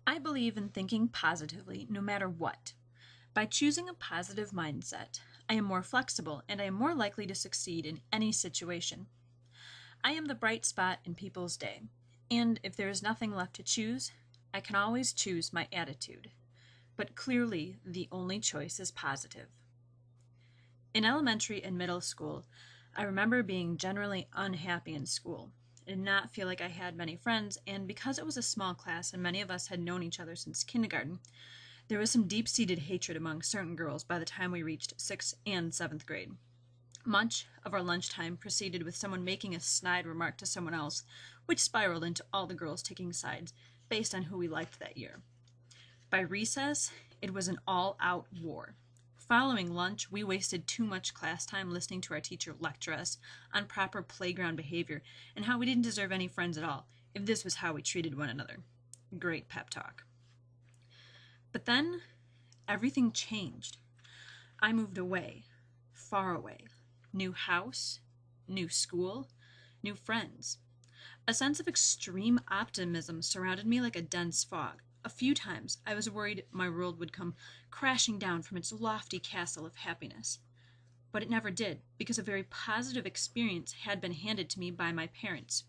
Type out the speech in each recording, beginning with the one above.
I believe in thinking positively no matter what. By choosing a positive mindset, I am more flexible and I am more likely to succeed in any situation. I am the bright spot in people's day, and if there is nothing left to choose, I can always choose my attitude. But clearly, the only choice is positive. In elementary and middle school, I remember being generally unhappy in school. I did not feel like I had many friends, and because it was a small class and many of us had known each other since kindergarten, there was some deep-seated hatred among certain girls by the time we reached 6th and 7th grade. Much of our lunchtime proceeded with someone making a snide remark to someone else, which spiraled into all the girls taking sides based on who we liked that year. By recess, it was an all-out war. Following lunch, we wasted too much class time listening to our teacher lecture us on proper playground behavior and how we didn't deserve any friends at all if this was how we treated one another. Great pep talk. But then, everything changed. I moved away, far away. New house, new school, new friends. A sense of extreme optimism surrounded me like a dense fog. A few times I was worried my world would come crashing down from its lofty castle of happiness. But it never did, because a very positive experience had been handed to me by my parents.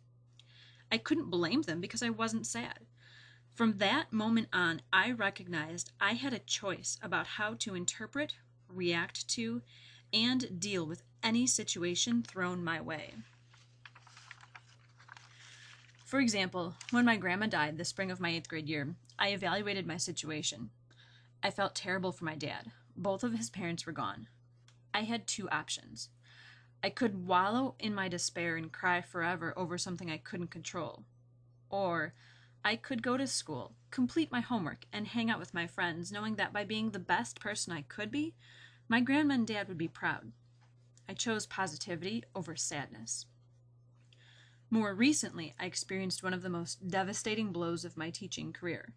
I couldn't blame them because I wasn't sad. From that moment on, I recognized I had a choice about how to interpret, react to, and deal with any situation thrown my way. For example, when my grandma died the spring of my 8th grade year, I evaluated my situation. I felt terrible for my dad. Both of his parents were gone. I had two options. I could wallow in my despair and cry forever over something I couldn't control. Or I could go to school, complete my homework, and hang out with my friends, knowing that by being the best person I could be, my grandma and dad would be proud. I chose positivity over sadness. More recently, I experienced one of the most devastating blows of my teaching career.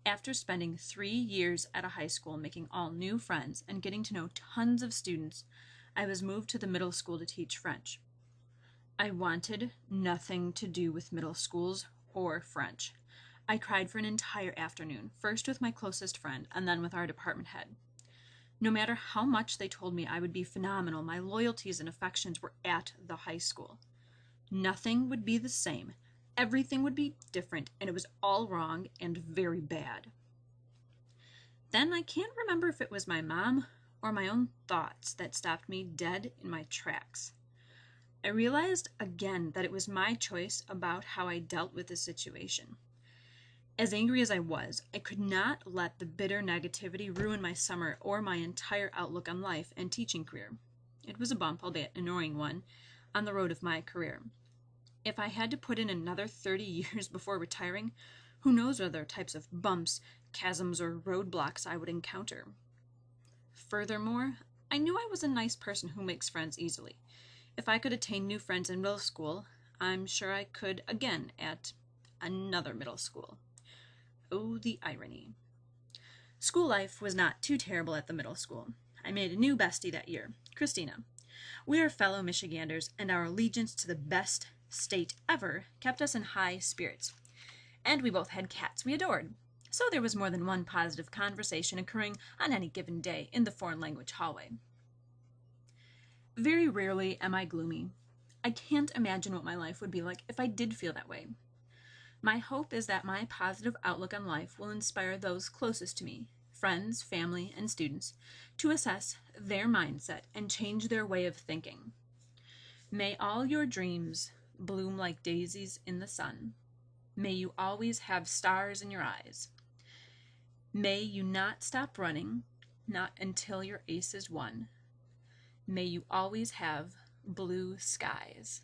After spending 3 years at a high school making all new friends and getting to know tons of students, I was moved to the middle school to teach French. I wanted nothing to do with middle schools or French. I cried for an entire afternoon, first with my closest friend and then with our department head. No matter how much they told me I would be phenomenal, my loyalties and affections were at the high school. Nothing would be the same. Everything would be different, and it was all wrong and very bad. Then I can't remember if it was my mom or my own thoughts that stopped me dead in my tracks. I realized again that it was my choice about how I dealt with the situation. As angry as I was, I could not let the bitter negativity ruin my summer or my entire outlook on life and teaching career. It was a bump, albeit an annoying one, on the road of my career. If I had to put in another 30 years before retiring, who knows what other types of bumps, chasms, or roadblocks I would encounter. Furthermore, I knew I was a nice person who makes friends easily. If I could attain new friends in middle school, I'm sure I could again at another middle school. Oh, the irony. School life was not too terrible at the middle school. I made a new bestie that year, Christina. We are fellow Michiganders, and our allegiance to the best state ever kept us in high spirits. And we both had cats we adored. So there was more than one positive conversation occurring on any given day in the foreign language hallway. Very rarely am I gloomy. I can't imagine what my life would be like if I did feel that way. My hope is that my positive outlook on life will inspire those closest to me, friends, family, and students, to assess their mindset and change their way of thinking. May all your dreams bloom like daisies in the sun. May you always have stars in your eyes. May you not stop running, not until your ace is won. May you always have blue skies.